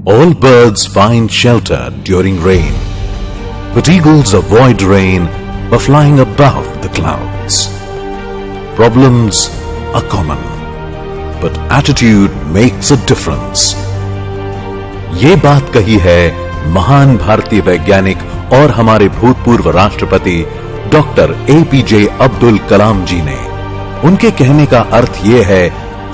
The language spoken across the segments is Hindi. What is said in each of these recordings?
All birds find shelter during rain, but eagles avoid rain by flying above the clouds. Problems are common, but attitude makes a difference. ये बात कही है महान भारतीय वैज्ञानिक और हमारे भूतपूर्व राष्ट्रपति डॉक्टर एपीजे अब्दुल कलाम जी ने। उनके कहने का अर्थ यह है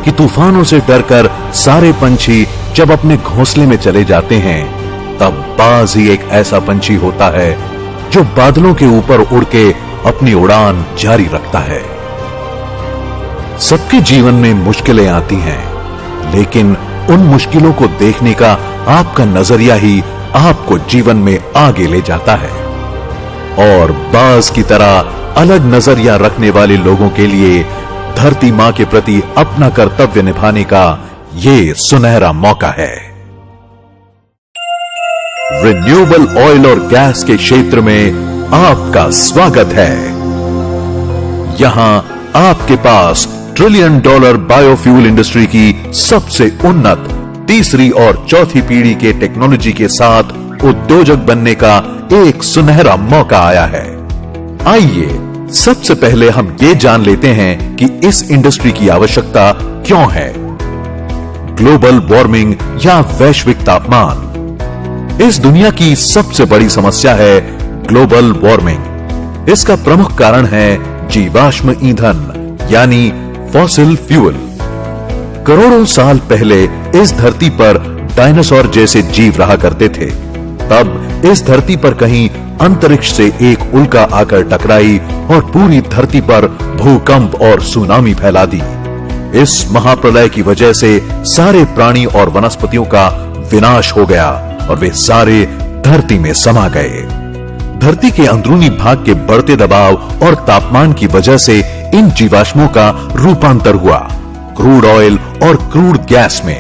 कि तूफानों से डरकर सारे पंछी जब अपने घोंसले में चले जाते हैं, तब बाज ही एक ऐसा पंछी होता है जो बादलों के ऊपर उड़ के अपनी उड़ान जारी रखता है। सबके जीवन में मुश्किलें आती हैं, लेकिन उन मुश्किलों को देखने का आपका नजरिया ही आपको जीवन में आगे ले जाता है। और बाज की तरह अलग नजरिया रखने वाले लोगों के लिए धरती मां के प्रति अपना कर्तव्य निभाने का ये सुनहरा मौका है। रिन्यूएबल ऑयल और गैस के क्षेत्र में आपका स्वागत है। यहां आपके पास $1 ट्रिलियन बायोफ्यूल इंडस्ट्री की सबसे उन्नत तीसरी और चौथी पीढ़ी के टेक्नोलॉजी के साथ उद्योजक बनने का एक सुनहरा मौका आया है। आइए सबसे पहले हम ये जान लेते हैं कि इस इंडस्ट्री की आवश्यकता क्यों है। ग्लोबल वार्मिंग या वैश्विक तापमान इस दुनिया की सबसे बड़ी समस्या है। ग्लोबल वार्मिंग इसका प्रमुख कारण है जीवाश्म ईंधन यानी फॉसिल फ्यूल। करोड़ों साल पहले इस धरती पर डायनासोर जैसे जीव रहा करते थे। तब इस धरती पर कहीं अंतरिक्ष से एक उल्का आकर टकराई और पूरी धरती पर भूकंप और सुनामी फैला दी। इस महाप्रलय की वजह से सारे प्राणी और वनस्पतियों का विनाश हो गया और वे सारे धरती में समा गए। धरती के अंदरूनी भाग के बढ़ते दबाव और तापमान की वजह से इन जीवाश्मों का रूपांतर हुआ क्रूड ऑयल और क्रूड गैस में।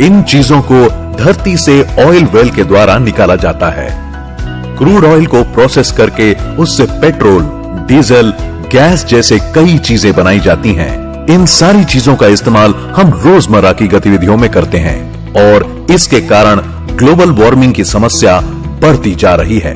इन चीजों को धरती से ऑयल वेल के द्वारा निकाला जाता है। क्रूड ऑयल को प्रोसेस करके उससे पेट्रोल, डीजल, गैस जैसे कई चीजें बनाई जाती हैं। इन सारी चीजों का इस्तेमाल हम रोजमर्रा की गतिविधियों में करते हैं और इसके कारण ग्लोबल वार्मिंग की समस्या बढ़ती जा रही है।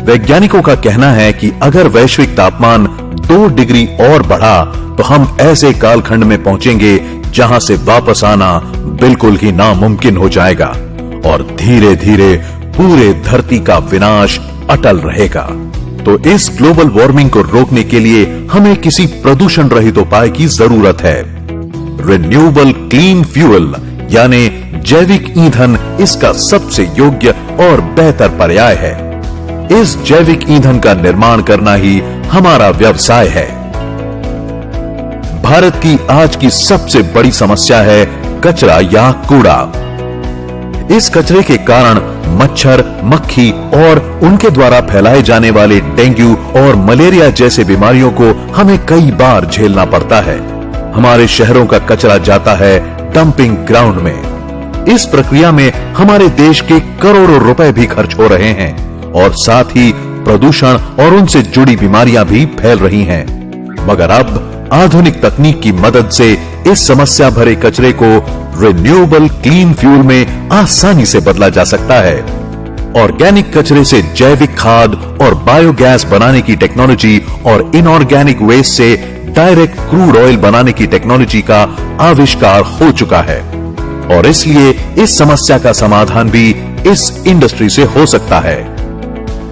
वैज्ञानिकों का कहना है कि अगर वैश्विक तापमान 2 डिग्री और बढ़ा तो हम ऐसे कालखंड में पहुंचेंगे जहां से वापस आना बिल्कुल ही नामुमकिन हो जाएगा और धीरे धीरे पूरे धरती का विनाश अटल रहेगा। तो इस ग्लोबल वार्मिंग को रोकने के लिए हमें किसी प्रदूषण रहित उपाय की जरूरत है। रिन्यूएबल क्लीन फ्यूल यानी जैविक ईंधन इसका सबसे योग्य और बेहतर पर्याय है। इस जैविक ईंधन का निर्माण करना ही हमारा व्यवसाय है। भारत की आज की सबसे बड़ी समस्या है कचरा या कूड़ा। इस कचरे के कारण मच्छर, मक्खी और उनके द्वारा फैलाए जाने वाले डेंगू और मलेरिया जैसे बीमारियों को हमें कई बार झेलना पड़ता है। हमारे शहरों का कचरा जाता है डंपिंग ग्राउंड में। इस प्रक्रिया में हमारे देश के करोड़ों रुपए भी खर्च हो रहे हैं और साथ ही प्रदूषण और उनसे जुड़ी बीमारियां भी फैल रही हैं। मगर अब आधुनिक तकनीक की मदद से इस समस्या भरे कचरे को रिन्यूएबल क्लीन फ्यूल में आसानी से बदला जा सकता है। ऑर्गेनिक कचरे से जैविक खाद और बायोगैस बनाने की टेक्नोलॉजी और इनऑर्गेनिक वेस्ट से डायरेक्ट क्रूड ऑयल बनाने की टेक्नोलॉजी का आविष्कार हो चुका है और इसलिए इस समस्या का समाधान भी इस इंडस्ट्री से हो सकता है।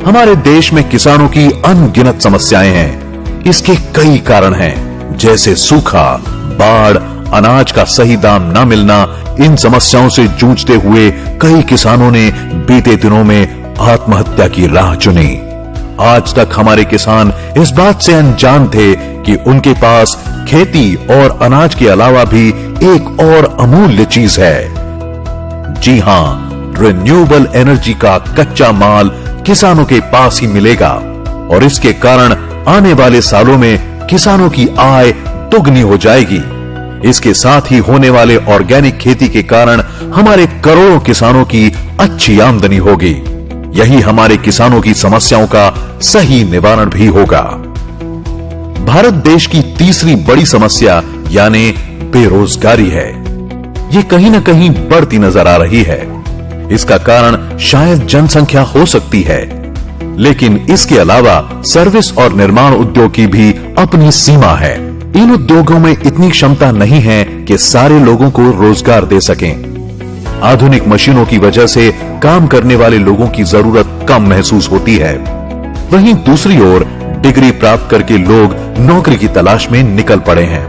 हमारे देश में किसानों की अनगिनत समस्याएं हैं। इसके कई कारण हैं, जैसे सूखा, बाढ़, अनाज का सही दाम न मिलना। इन समस्याओं से जूझते हुए कई किसानों ने बीते दिनों में आत्महत्या की राह चुनी। आज तक हमारे किसान इस बात से अनजान थे कि उनके पास खेती और अनाज के अलावा भी एक और अमूल्य चीज है। जी हां, रिन्यूएबल एनर्जी का कच्चा माल किसानों के पास ही मिलेगा और इसके कारण आने वाले सालों में किसानों की आय दोगुनी हो जाएगी। इसके साथ ही होने वाले ऑर्गेनिक खेती के कारण हमारे करोड़ों किसानों की अच्छी आमदनी होगी। यही हमारे किसानों की समस्याओं का सही निवारण भी होगा। भारत देश की तीसरी बड़ी समस्या यानी बेरोजगारी है। ये कहीं ना कहीं बढ़ती नजर आ रही है। इसका कारण शायद जनसंख्या हो सकती है, लेकिन इसके अलावा सर्विस और निर्माण उद्योग की भी अपनी सीमा है। इन उद्योगों में इतनी क्षमता नहीं है कि सारे लोगों को रोजगार दे सकें। आधुनिक मशीनों की वजह से काम करने वाले लोगों की जरूरत कम महसूस होती है। वहीं दूसरी ओर डिग्री प्राप्त करके लोग नौकरी की तलाश में निकल पड़े हैं।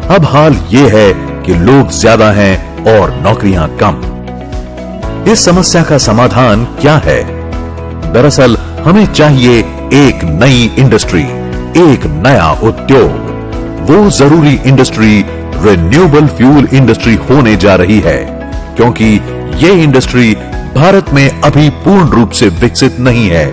अब हाल ये है कि लोग ज्यादा हैं और नौकरियां कम। इस समस्या का समाधान क्या है? दरअसल हमें चाहिए एक नई इंडस्ट्री, एक नया उद्योग। वो जरूरी इंडस्ट्री रिन्यूएबल फ्यूल इंडस्ट्री होने जा रही है, क्योंकि ये इंडस्ट्री भारत में अभी पूर्ण रूप से विकसित नहीं है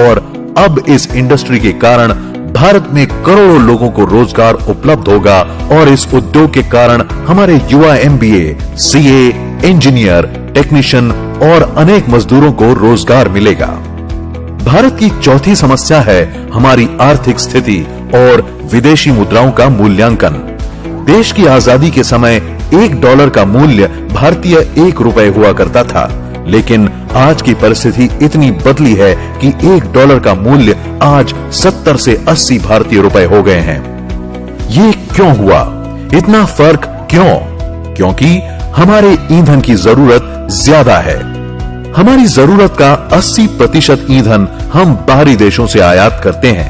और अब इस इंडस्ट्री के कारण भारत में करोड़ों लोगों को रोजगार उपलब्ध होगा और इस उद्योग के कारण हमारे युवा एमबीए, सीए, इंजीनियर, टेक्नीशियन और अनेक मजदूरों को रोजगार मिलेगा। भारत की चौथी समस्या है हमारी आर्थिक स्थिति और विदेशी मुद्राओं का मूल्यांकन। देश की आजादी के समय $1 का मूल्य भारतीय ₹1 हुआ करता था, लेकिन आज की परिस्थिति इतनी बदली है कि $1 का मूल्य आज 70 से 80 भारतीय रुपए हो गए हैं। ये क्यों हुआ? इतना फर्क क्यों? क्योंकि हमारे ईंधन की जरूरत ज्यादा है। हमारी जरूरत का 80% ईंधन हम बाहरी देशों से आयात करते हैं।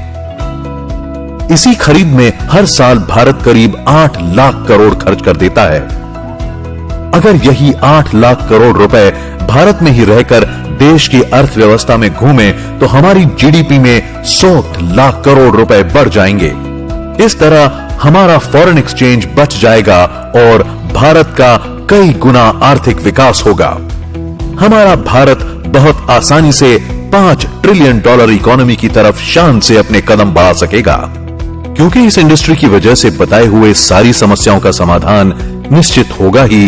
इसी खरीद में हर साल भारत करीब 8 लाख करोड़ खर्च कर देता है। अगर यही 8 लाख करोड़ रुपए भारत में ही रहकर देश की अर्थव्यवस्था में घूमे तो हमारी जीडीपी में 100 लाख करोड़ रुपए बढ़ जाएंगे। इस तरह हमारा फॉरेन एक्सचेंज बच जाएगा और भारत का कई गुना आर्थिक विकास होगा। हमारा भारत बहुत आसानी से $5 ट्रिलियन इकोनॉमी की तरफ शान से अपने कदम बढ़ा सकेगा, क्योंकि इस इंडस्ट्री की वजह से बताए हुए सारी समस्याओं का समाधान निश्चित होगा ही।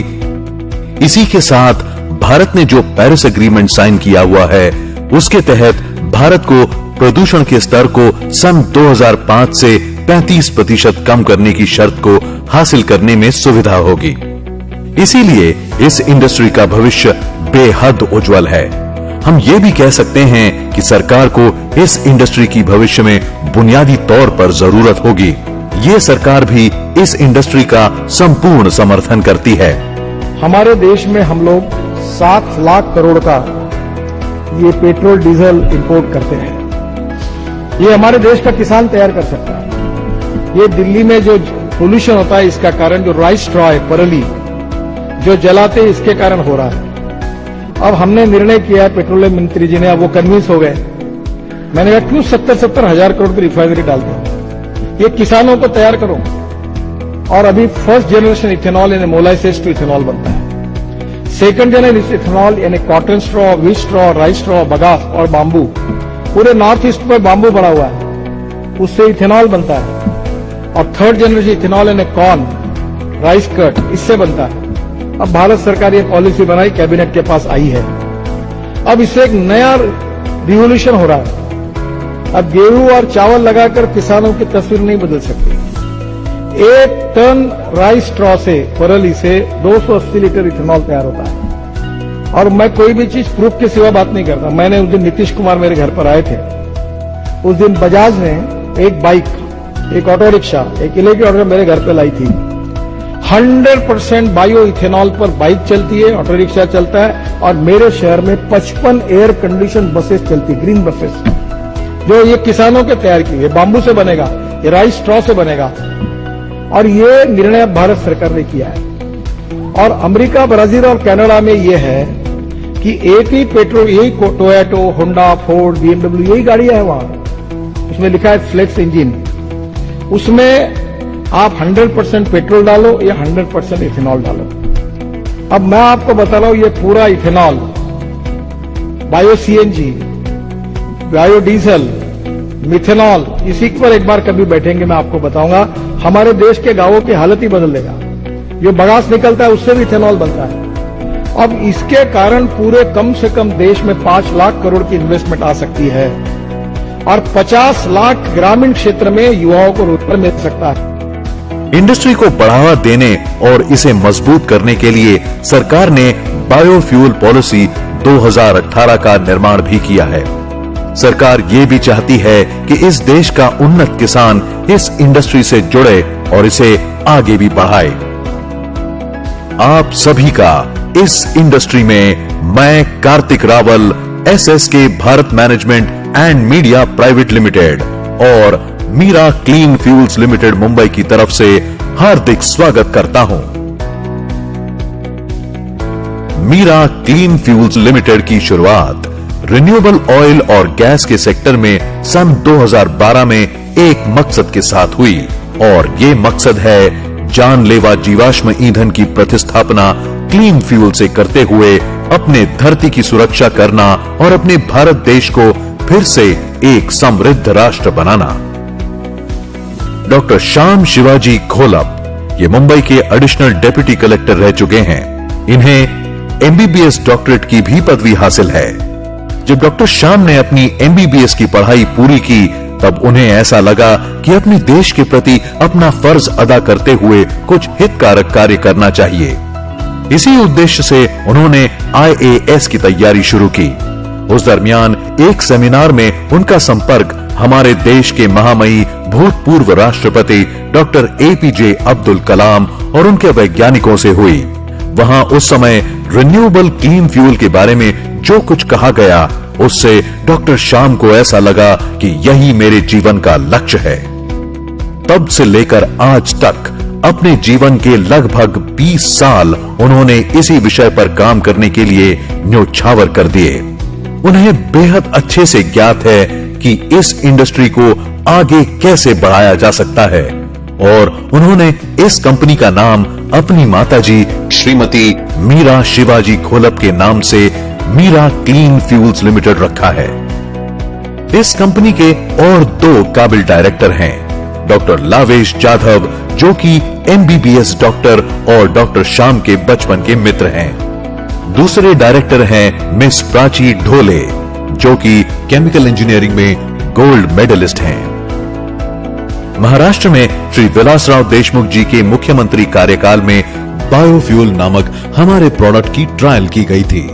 इसी के साथ भारत ने जो पेरिस एग्रीमेंट साइन किया हुआ है, उसके तहत भारत को प्रदूषण के स्तर को सन 2005 से 35% कम करने की शर्त को हासिल करने में सुविधा होगी। इसीलिए इस इंडस्ट्री का भविष्य बेहद उज्जवल है। हम ये भी कह सकते हैं कि सरकार को इस इंडस्ट्री की भविष्य में बुनियादी तौर पर जरूरत होगी। ये सरकार भी इस इंडस्ट्री का संपूर्ण समर्थन करती है। हमारे देश में हम लोग 7 लाख करोड़ का ये पेट्रोल डीजल इंपोर्ट करते हैं। ये हमारे देश का किसान तैयार कर सकता है। ये दिल्ली में जो पोल्यूशन होता है, इसका कारण जो राइस स्ट्रॉ है, परली जो जलाते इसके कारण हो रहा है। अब हमने निर्णय किया, पेट्रोलियम मंत्री जी ने, अब वो कन्विंस हो गए। मैंने कहा क्यों 70-70 हजार करोड़ की रिफाइनरी डालते हो, ये किसानों को तैयार करो। और अभी फर्स्ट जनरेशन इथेनॉल यानी मोलाइसेस टू इथेनॉल बनता है। सेकंड जनरेशन इथेनॉल यानी cotton straw, wheat straw, rice straw, bagasse और बांबू, पूरे नॉर्थ ईस्ट में बांबू बड़ा हुआ है, उससे इथेनॉल बनता है। और थर्ड जनरेशन इथेनॉल यानी कॉर्न, राइस कट, इससे बनता है। अब भारत सरकार ये पॉलिसी बनाई, कैबिनेट के पास आई है। अब इससे एक नया रिवोल्यूशन हो रहा है। अब गेहूं और चावल लगाकर किसानों की तस्वीर नहीं बदल सकती। 1 टन राइस स्ट्रॉ से, परली से 280 लीटर इथेनॉल तैयार होता है। और मैं कोई भी चीज प्रूफ के सिवा बात नहीं करता। मैंने उस दिन नीतीश कुमार मेरे घर पर आए थे, उस दिन बजाज ने एक बाइक, एक ऑटो रिक्शा, एक इलेक्ट्रिक ऑटो मेरे घर पे लाई थी। 100% बायो इथेनॉल पर बाइक चलती है, ऑटो रिक्शा चलता है। और मेरे शहर में 55 एयर कंडीशन बसेस चलती, ग्रीन बसेस, जो ये किसानों के तैयार की। ये बांबू से बनेगा, ये राइस स्ट्रॉ से बनेगा। और ये निर्णय भारत सरकार ने किया है। और अमेरिका, ब्राजील और कनाडा में ये है कि एक ही पेट्रोल, यही टोयोटो, होंडा, फोर्ड, BMW, यही गाड़ियां हैं वहां। उसमें लिखा है फ्लेक्स इंजन। उसमें आप 100% पेट्रोल डालो या 100% इथेनॉल डालो। अब मैं आपको बता रहा हूं, ये पूरा ethanol, bio CNG, bio diesel, methanol, इसी पर एक बार कभी बैठेंगे, मैं आपको बताऊंगा। हमारे देश के गांवों की हालत ही बदल देगा। जो बगास निकलता है उससे भी इथेनॉल बनता है। अब इसके कारण पूरे कम से कम देश में 5 लाख करोड़ की इन्वेस्टमेंट आ सकती है और 50 लाख ग्रामीण क्षेत्र में युवाओं को रोजगार मिल सकता है। इंडस्ट्री को बढ़ावा देने और इसे मजबूत करने के लिए सरकार ने बायोफ्यूल पॉलिसी 2018 का निर्माण भी किया है। सरकार ये भी चाहती है कि इस देश का उन्नत किसान इस इंडस्ट्री से जुड़े और इसे आगे भी बढ़ाए। आप सभी का इस इंडस्ट्री में मैं Kartik Rawal, SSK Bharat management and media private limited और Meera clean fuels limited Mumbai की तरफ से हार्दिक स्वागत करता हूं। मीरा क्लीन फ्यूल्स लिमिटेड की शुरुआत रिन्यूएबल ऑयल और गैस के सेक्टर में सन 2012 में एक मकसद के साथ हुई और ये मकसद है जानलेवा जीवाश्म ईंधन की प्रतिस्थापना क्लीन फ्यूल से करते हुए अपने धरती की सुरक्षा करना और अपने भारत देश को फिर से एक समृद्ध राष्ट्र बनाना। डॉक्टर श्याम शिवाजी घोलप ये मुंबई के एडिशनल डेप्यूटी कलेक्टर रह चुके हैं। इन्हें MBBS डॉक्टरेट की भी पदवी हासिल है। जब डॉक्टर श्याम ने अपनी MBBS की पढ़ाई पूरी की तब उन्हें ऐसा लगा कि अपने देश के प्रति अपना फर्ज अदा करते हुए कुछ हितकारक कार्य करना चाहिए। इसी उद्देश्य से उन्होंने IAS की तैयारी शुरू की। उस दरमियान एक सेमिनार में उनका संपर्क हमारे देश के महामहिम भूतपूर्व राष्ट्रपति डॉक्टर APJ अब्दुल कलाम और उनके वैज्ञानिकों से हुई। वहां उस समय रिन्यूएबल क्लीन फ्यूल के बारे में जो कुछ कहा गया उससे डॉक्टर श्याम को ऐसा लगा कि यही मेरे जीवन का लक्ष्य है। तब से लेकर आज तक अपने जीवन के लगभग 20 साल उन्होंने इसी विषय पर काम करने के लिए न्योछावर कर दिए। उन्हें बेहद अच्छे से ज्ञात है कि इस इंडस्ट्री को आगे कैसे बढ़ाया जा सकता है और उन्होंने इस कंपनी का नाम अपनी माताजी श्रीमती मीरा शिवाजी घोलप के नाम से मीरा क्लीन फ्यूल्स लिमिटेड रखा है। इस कंपनी के और 2 काबिल डायरेक्टर हैं, डॉक्टर लावेश जाधव जो कि MBBS डॉक्टर और डॉक्टर श्याम के बचपन के मित्र हैं। दूसरे डायरेक्टर हैं मिस प्राची ढोले जो कि केमिकल इंजीनियरिंग में गोल्ड मेडलिस्ट हैं। महाराष्ट्र में श्री विलासराव देशमुख जी के मुख्यमंत्री कार्यकाल में बायोफ्यूल नामक हमारे प्रोडक्ट की ट्रायल की गई थी।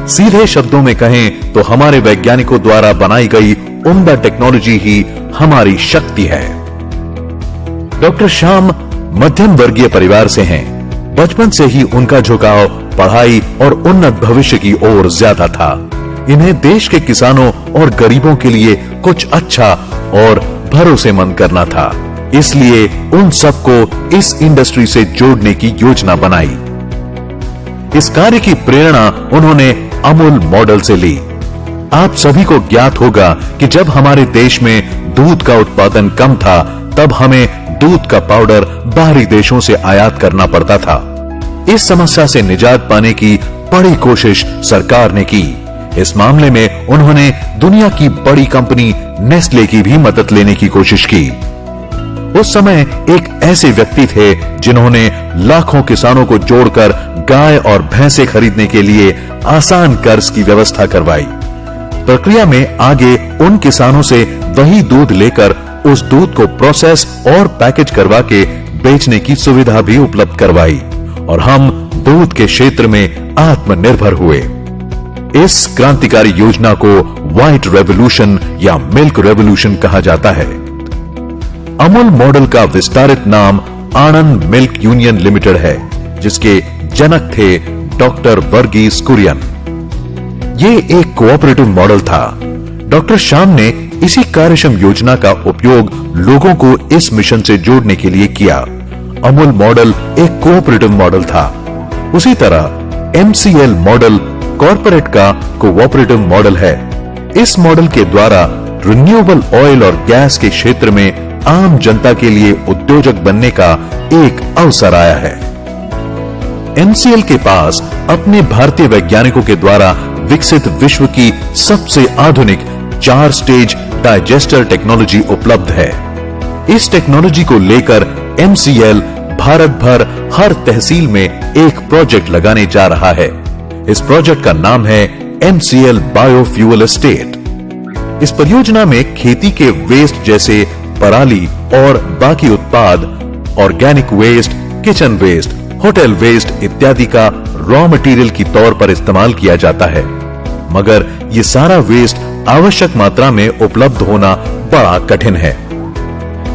सीधे शब्दों में कहें तो हमारे वैज्ञानिकों द्वारा बनाई गई उम्दा टेक्नोलॉजी ही हमारी शक्ति है। डॉक्टर श्याम मध्यम वर्गीय परिवार से हैं। बचपन से ही उनका झुकाव पढ़ाई और उन्नत भविष्य की ओर ज्यादा था। इन्हें देश के किसानों और गरीबों के लिए कुछ अच्छा और भरोसेमंद करना था, इसलिए उन सबको इस इंडस्ट्री से जोड़ने की योजना बनाई। इस कार्य की प्रेरणा उन्होंने अमूल मॉडल से ली। आप सभी को ज्ञात होगा कि जब हमारे देश में दूध का उत्पादन कम था तब हमें दूध का पाउडर बाहरी देशों से आयात करना पड़ता था। इस समस्या से निजात पाने की बड़ी कोशिश सरकार ने की। इस मामले में उन्होंने दुनिया की बड़ी कंपनी नेस्ले की भी मदद लेने की कोशिश की। उस समय एक ऐसे व्यक्ति थे जिन्होंने लाखों किसानों को जोड़कर गाय और भैंसे खरीदने के लिए आसान कर्ज की व्यवस्था करवाई। प्रक्रिया में आगे उन किसानों से वही दूध लेकर उस दूध को प्रोसेस और पैकेज करवा के बेचने की सुविधा भी उपलब्ध करवाई और हम दूध के क्षेत्र में आत्मनिर्भर हुए। इस क्रांतिकारी योजना को व्हाइट रेवोल्यूशन या मिल्क रेवोल्यूशन कहा जाता है। अमूल मॉडल का विस्तारित नाम आनंद मिल्क यूनियन लिमिटेड है, जिसके जनक थे डॉक्टर वर्गीस कुरियन। ये एक कोऑपरेटिव मॉडल था। डॉक्टर श्याम ने इसी कार्यक्षम योजना का उपयोग लोगों को इस मिशन से जोड़ने के लिए किया। अमूल मॉडल एक कोऑपरेटिव मॉडल था। उसी तरह MCL मॉडल कॉर्पोरेट का कोऑपरेटिव मॉडल है। इस मॉडल के द्वारा रिन्यूएबल ऑयल और गैस के क्षेत्र में आम जनता के लिए उद्योजक बनने का एक अवसर आया है। MCL के पास अपने भारतीय वैज्ञानिकों के द्वारा विकसित विश्व की सबसे आधुनिक 4 स्टेज डाइजेस्टर टेक्नोलॉजी उपलब्ध है। इस टेक्नोलॉजी को लेकर MCL भारत भर हर तहसील में एक प्रोजेक्ट लगाने जा रहा है। इस प्रोजेक्ट का नाम है MCL बायोफ्यूल एस्टेट। इस परियोजना में खेती के वेस्ट जैसे पराली और बाकी उत्पाद organic waste, kitchen waste, hotel waste इत्यादि का रॉ मटेरियल की तौर पर इस्तेमाल किया जाता है, मगर ये सारा वेस्ट आवश्यक मात्रा में उपलब्ध होना बड़ा कठिन है।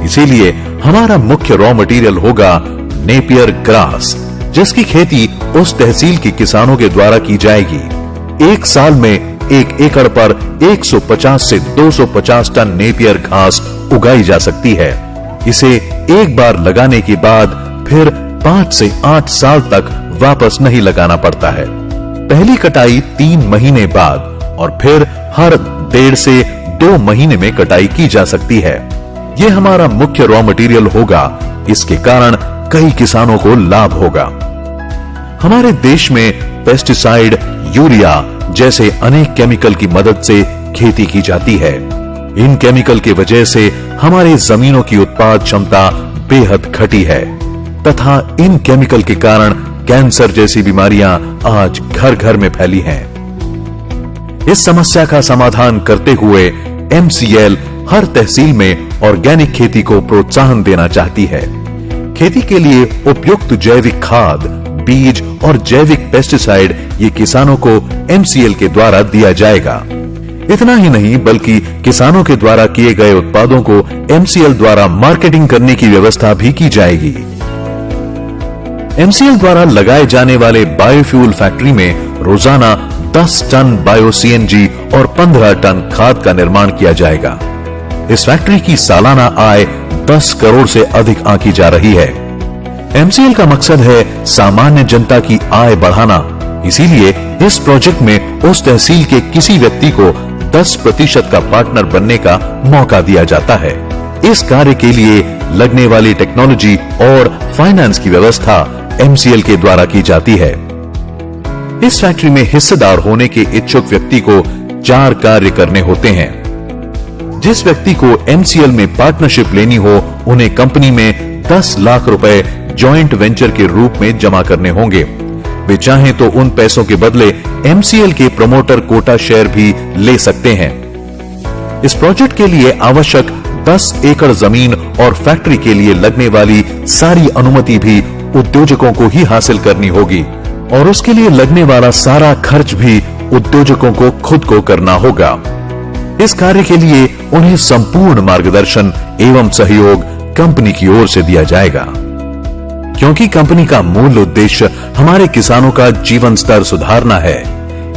इसीलिए हमारा मुख्य रॉ मटेरियल होगा नेपियर ग्रास, जिसकी खेती उस तहसील के किसानों के द्वारा की जाएगी। एक साल में 1 एकड़ पर 150 से 250 टन नेपियर घास उगाई जा सकती है। इसे एक बार लगाने के बाद फिर 5 से 8 साल तक वापस नहीं लगाना पड़ता है। पहली कटाई 3 महीने बाद और फिर हर 1.5 से 2 महीने में कटाई की जा सकती है। यह हमारा मुख्य रॉ मटेरियल होगा। इसके कारण कई किसानों को लाभ होगा। हमारे देश में पेस्टिसाइड, यूरिया जैसे अनेक केमिकल की मदद से खेती की जाती है। इन केमिकल की वजह से हमारे जमीनों की उत्पाद क्षमता बेहद घटी है तथा इन केमिकल के कारण कैंसर जैसी बीमारियां आज घर घर में फैली हैं। इस समस्या का समाधान करते हुए MCL हर तहसील में ऑर्गेनिक खेती को प्रोत्साहन देना चाहती है। खेती के लिए उपयुक्त जैविक खाद, बीज और जैविक पेस्टिसाइड ये किसानों को MCL के द्वारा दिया जाएगा। इतना ही नहीं बल्कि किसानों के द्वारा किए गए उत्पादों को MCL द्वारा मार्केटिंग करने की व्यवस्था भी की जाएगी। MCL द्वारा लगाए जाने वाले बायोफ्यूल फैक्ट्री में रोजाना 10 टन बायो CNG और 15 टन खाद का निर्माण किया जाएगा। इस फैक्ट्री की सालाना आय 10 करोड़ से अधिक आंकी जा रही है। MCL का मकसद है सामान्य जनता की आय बढ़ाना। इसीलिए इस प्रोजेक्ट में उस तहसील के किसी व्यक्ति को 10% का पार्टनर बनने का मौका दिया जाता है। इस कार्य के लिए लगने वाली टेक्नोलॉजी और फाइनेंस की व्यवस्था MCL के द्वारा की जाती है। इस फैक्ट्री में हिस्सेदार होने के इच्छुक व्यक्ति को 4 कार्य करने होते हैं। जिस व्यक्ति को MCL में पार्टनरशिप लेनी हो, उन्हें कंपनी में 10 लाख रुपए जॉइंट वेंचर के रूप में जमा करने होंगे। वे चाहें तो उन पैसों के बदले MCL के प्रमोटर कोटा शेयर भी ले सकते हैं। इस प्रोजेक्ट के लिए आवश्यक 10 एकड़ जमीन और फैक्ट्री के लिए लगने वाली सारी अनुमति भी उद्योजकों को ही हासिल करनी होगी और उसके लिए लगने वाला सारा खर्च भी उद्योजकों को खुद को करना होगा। इस कार्य के लिए उन्हें संपूर्ण मार्गदर्शन एवं सहयोग कंपनी की ओर से दिया जाएगा। क्योंकि कंपनी का मूल उद्देश्य हमारे किसानों का जीवन स्तर सुधारना है,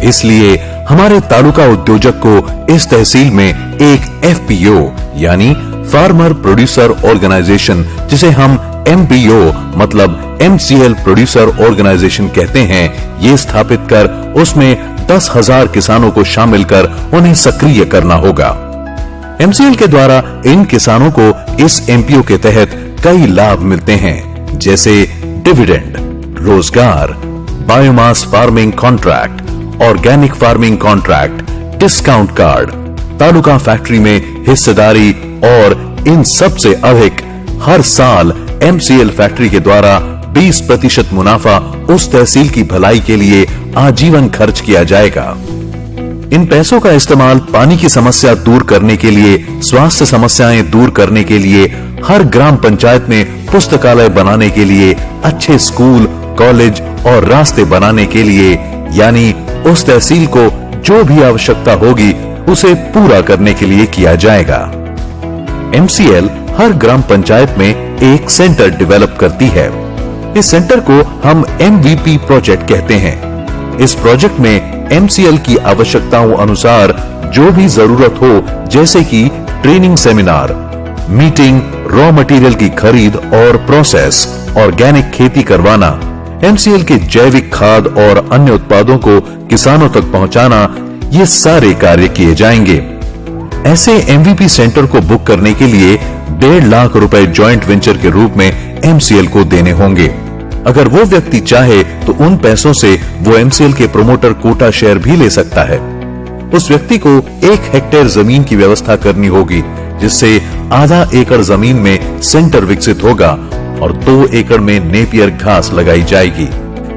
इसलिए हमारे तालुका उद्योजक को इस तहसील में एक FPO यानी फार्मर प्रोड्यूसर ऑर्गेनाइजेशन, जिसे हम MPO मतलब MCL प्रोड्यूसर ऑर्गेनाइजेशन कहते हैं, ये स्थापित कर उसमें 10,000 किसानों को शामिल कर उन्हें सक्रिय करना होगा। MCL के द्वारा इन किसानों को इस MPO के तहत कई लाभ मिलते हैं, जैसे डिविडेंड, रोजगार, biomass farming contract, organic farming contract, discount card, taluka factory में हिस्सेदारी और इन सब से अधिक हर साल MCL फैक्ट्री के द्वारा 20% मुनाफा उस तहसील की भलाई के लिए आजीवन खर्च किया जाएगा। इन पैसों का इस्तेमाल पानी की समस्या दूर करने के लिए, स्वास्थ्य समस्याएं दूर करने के लिए, हर ग्राम पंचायत में पुस्तकालय बनाने के लिए, अच्छे स्कूल, कॉलेज और रास्ते बनाने के लिए, यानी उस तहसील को जो भी आवश्यकता होगी उसे पूरा करने के लिए किया जाएगा। MCL हर ग्राम पंचायत में एक सेंटर डेवलप करती है। इस सेंटर को हम MVP प्रोजेक्ट कहते हैं। इस प्रोजेक्ट में MCL की आवश्यकताओं अनुसार जो भी जरूरत हो, जैसे कि training seminar, meeting, raw material की खरीद और प्रोसेस, ऑर्गेनिक खेती करवाना, MCL के जैविक खाद और अन्य उत्पादों को किसानों तक पहुंचाना, ये सारे कार्य किए जाएंगे। ऐसे MVP सेंटर को बुक करने के लिए 1.5 लाख रुपए जॉइंट वेंचर के रूप में MCL को देने होंगे। अगर वो व्यक्ति चाहे तो उन पैसों से वो MCL के प्रमोटर कोटा शेयर भी ले सकता है। उस व्यक्ति को 1 हेक्टेयर जमीन की व्यवस्था करनी होगी, जिससे आधा एकड़ जमीन में सेंटर विकसित होगा और 2 एकड़ में नेपियर घास लगाई जाएगी,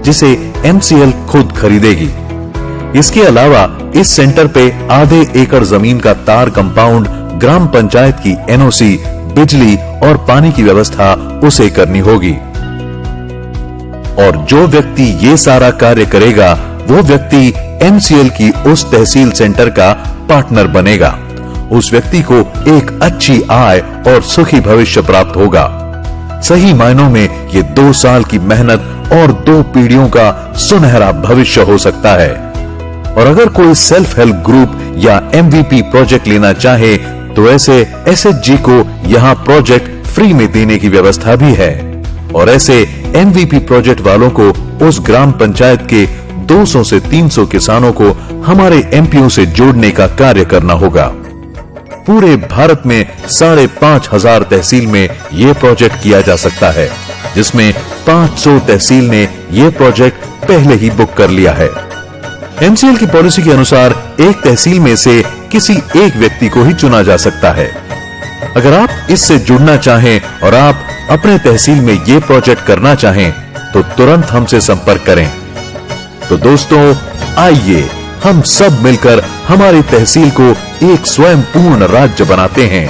जिसे MCL खुद खरीदेगी। इसके अलावा इस सेंटर पे आधे एकड़ जमीन का तार कंपाउंड ग्राम पंचायत की NOC बिजली और पानी की व्यवस्था उसे करनी होगी। और जो व्यक्ति ये सारा कार्य करेगा वो व्यक्ति एमसीएल की उस तहसील सेंटर का पार्टनर बनेगा। उस व्यक्ति को एक अच्छी आय और सुखी भविष्य प्राप्त होगा। सही मायनों में ये 2 साल की मेहनत और 2 पीढ़ियों का सुनहरा भविष्य हो सकता है। और अगर कोई सेल्फ हेल्प ग्रुप या एमवीपी प्रोजेक्ट लेना चाहे तो ऐसे एसएचजी को यहाँ प्रोजेक्ट फ्री में देने की व्यवस्था भी है। और ऐसे एमवीपी प्रोजेक्ट वालों को उस ग्राम पंचायत के 200 से 300 किसानों को हमारे एमपीओ से जोड़ने का कार्य करना होगा। पूरे भारत में 5,500 तहसील में यह प्रोजेक्ट किया जा सकता है, जिसमें 500 तहसील ने यह प्रोजेक्ट पहले ही बुक कर लिया है। एमसीएल की पॉलिसी के अनुसार एक तहसील में से किसी एक व्यक्ति को ही चुना जा सकता है। अगर आप इससे जुड़ना चाहें और आप अपने तहसील में यह प्रोजेक्ट करना चाहें तो तुरंत हमसे संपर्क करें। तो दोस्तों, आइए हम सब मिलकर हमारी तहसील को एक स्वयं पूर्ण राज्य बनाते हैं।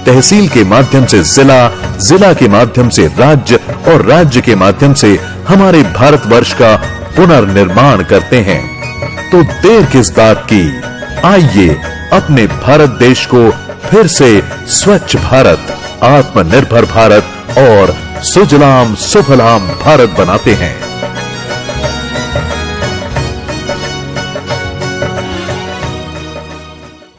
तहसील के माध्यम से जिला, जिला के माध्यम से राज्य और राज्य के माध्यम से हमारे भारतवर्ष का पुनर्निर्माण करते हैं। तो देर किस बात की, आइए अपने भारत देश को फिर से स्वच्छ भारत, आत्मनिर्भर भारत और सुजलाम सुफलाम भारत बनाते हैं।